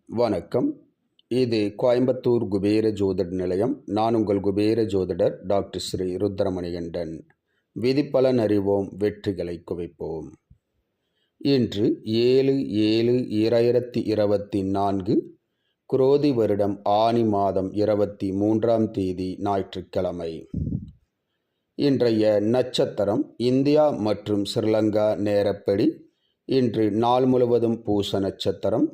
வணக்கம். இது கோயம்புத்தூர் குபேர ஜோதிட நிலையம். நான் உங்கள் குபேர ஜோதிடர் டாக்டர் ஸ்ரீ ருத்ரமணிகண்டன். விதிப்பலன் அறிவோம், வெற்றிகளை குவிப்போம். இன்று 7/7/2024 குரோதி வருடம் ஆனி மாதம் 23ஆம் தேதி ஞாயிற்றுக்கிழமை. இன்றைய நட்சத்திரம் இந்தியா மற்றும் ஸ்ரீலங்கா நேரப்படி இன்று நாள் முழுவதும் பூச நட்சத்திரம்.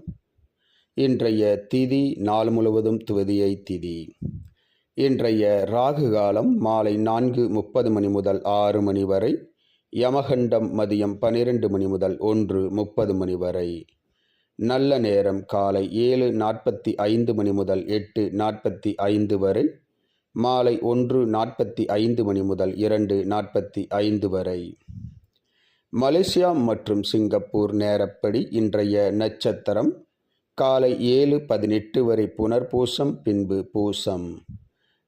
இன்றைய திதி நாள் முழுவதும் துவதியை திதி. இன்றைய ராகு காலம் மாலை 4:30 மணி முதல் 6 மணி வரை. யமகண்டம் மதியம் 12 மணி முதல் 1:30 மணி வரை. நல்ல நேரம் காலை 7:45 மணி முதல் 8:45 வரை. மாலை 1:45 மணி முதல் 2:45 வரை. மலேசியா மற்றும் சிங்கப்பூர் நேரப்படி இன்றைய நட்சத்திரம் காலை 7:18 வரை புனர்பூசம், பின்பு பூசம்.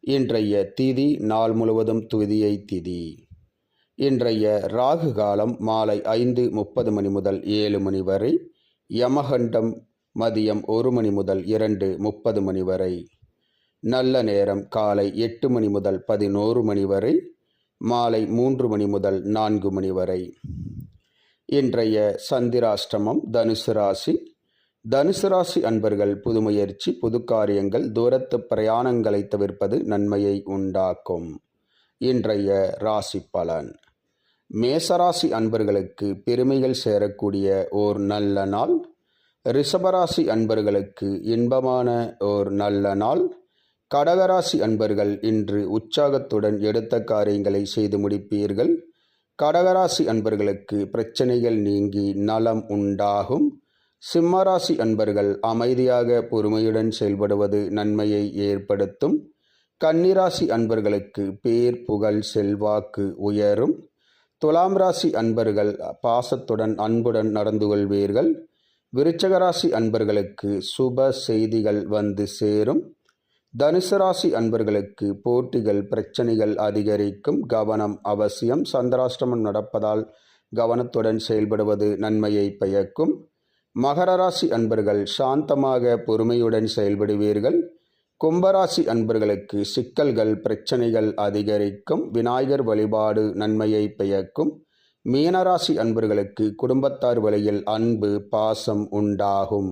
இன்றைய திதி நாள் முழுவதும் துதியை திதி. இன்றைய ராகு காலம் மாலை 5:30 மணி முதல் 7 மணி வரை. யமகண்டம் மதியம் 1 மணி முதல் 2:30 மணி வரை. நல்ல நேரம் காலை 8 மணி முதல் 11 மணி வரை. மாலை 3 மணி முதல் 4 மணி வரை. இன்றைய சந்திராஷ்டமம் தனுசு ராசி. தனுசு ராசி அன்பர்கள் புது முயற்சி, புது காரியங்கள், தூரத்து பிரயாணங்களை தவிர்ப்பது நன்மையை உண்டாக்கும். இன்றைய ராசி பலன். மேசராசி அன்பர்களுக்கு பெருமைகள் சேரக்கூடிய ஓர் நல்ல நாள். ரிஷபராசி அன்பர்களுக்கு இன்பமான ஓர் நல்ல நாள். கடகராசி அன்பர்கள் இன்று உற்சாகத்துடன் எடுத்த காரியங்களை செய்து முடிப்பீர்கள். கடகராசி அன்பர்களுக்கு பிரச்சனைகள் நீங்கி நலம் உண்டாகும். சிம்மராசி அன்பர்கள் அமைதியாக பொறுமையுடன் செயல்படுவது நன்மையை ஏற்படுத்தும். கன்னிராசி அன்பர்களுக்கு பேர், புகழ், செல்வாக்கு உயரும். துலாம் ராசி அன்பர்கள் பாசத்துடன் அன்புடன் நடந்து கொள்வீர்கள். விருச்சகராசி அன்பர்களுக்கு சுப செய்திகள் வந்து சேரும். தனுசு ராசி அன்பர்களுக்கு போட்டிகள், பிரச்சனைகள் அதிகரிக்கும். கவனம் அவசியம். சந்திராஷ்டமம் நடப்பதால் கவனத்துடன் செயல்படுவது நன்மையை பயக்கும். மகர ராசி அன்பர்கள் சாந்தமாக பொறுமையுடன் செயல்படுவீர்கள். கும்பராசி அன்பர்களுக்கு சிக்கல்கள், பிரச்சனைகள் அதிகரிக்கும். விநாயகர் வழிபாடு நன்மையை பயக்கும். மீனராசி அன்பர்களுக்கு குடும்பத்தார் வழியில் அன்பு, பாசம் உண்டாகும்.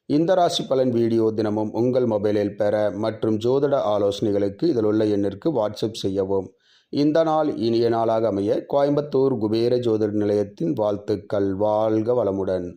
இந்த ராசி பலன் வீடியோ தினமும் உங்கள் மொபைலில் பெற மற்றும் ஜோதிட ஆலோசனைகளுக்கு இதில் உள்ள எண்ணிற்கு வாட்ஸ்அப் செய்யவும். இந்த நாள் இனிய நாளாக அமைய கோயம்புத்தூர் குபேர ஜோதிட நிலையத்தின் வாழ்த்துக்கள். வாழ்க வளமுடன்.